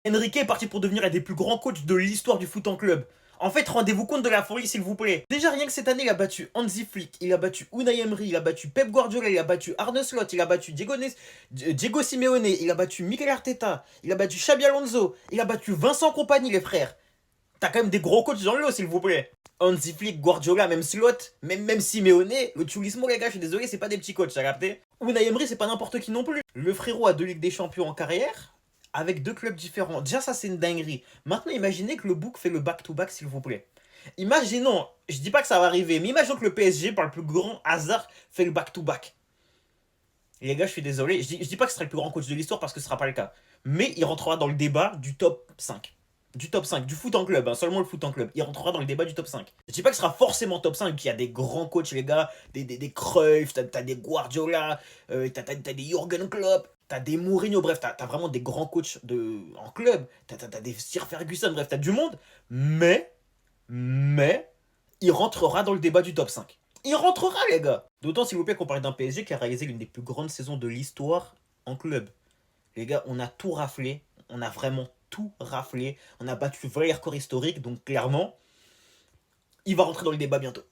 Enrique est parti pour devenir un des plus grands coachs de l'histoire du foot en club. En fait, rendez-vous compte de la folie, s'il vous plaît. Déjà, rien que cette année, il a battu Hansi Flick, il a battu Unai Emery, il a battu Pep Guardiola, il a battu Arne Slot, il a battu Diego Simeone, il a battu Mikel Arteta, il a battu Xabi Alonso, il a battu Vincent Kompany, les frères. T'as quand même des gros coachs dans le lot, s'il vous plaît. Hansi Flick, Guardiola, même Slot, même Simeone, le Turismo, les gars, je suis désolé, c'est pas des petits coachs, t'as capté? Unai Emery, c'est pas n'importe qui non plus. Le frérot a 2 Ligues des Champions en carrière, avec 2 clubs différents. Déjà, ça, c'est une dinguerie. Maintenant, imaginez que le Book fait le back-to-back, s'il vous plaît. Imaginons, je dis pas que ça va arriver, mais imaginons que le PSG, par le plus grand hasard, fait le back-to-back. Les gars, je suis désolé, je dis pas que ce sera le plus grand coach de l'histoire parce que ce sera pas le cas. Mais il rentrera dans le débat du top 5. Du top 5, du foot en club, hein, seulement le foot en club. Il rentrera dans le débat du top 5. Je dis pas que ce sera forcément top 5, qu'il y a des grands coachs, les gars, des Cruyff, t'as des Guardiola, t'as des Jürgen Klopp, t'as des Mourinho, bref, t'as vraiment des grands coachs en club, t'as des Sir Ferguson, bref, t'as du monde, mais, il rentrera dans le débat du top 5. Il rentrera, les gars. D'autant, s'il vous plaît, qu'on parle d'un PSG qui a réalisé l'une des plus grandes saisons de l'histoire en club. Les gars, on a tout raflé. On a vraiment tout raflé. On a battu le vrai record historique. Donc, clairement, il va rentrer dans le débat bientôt.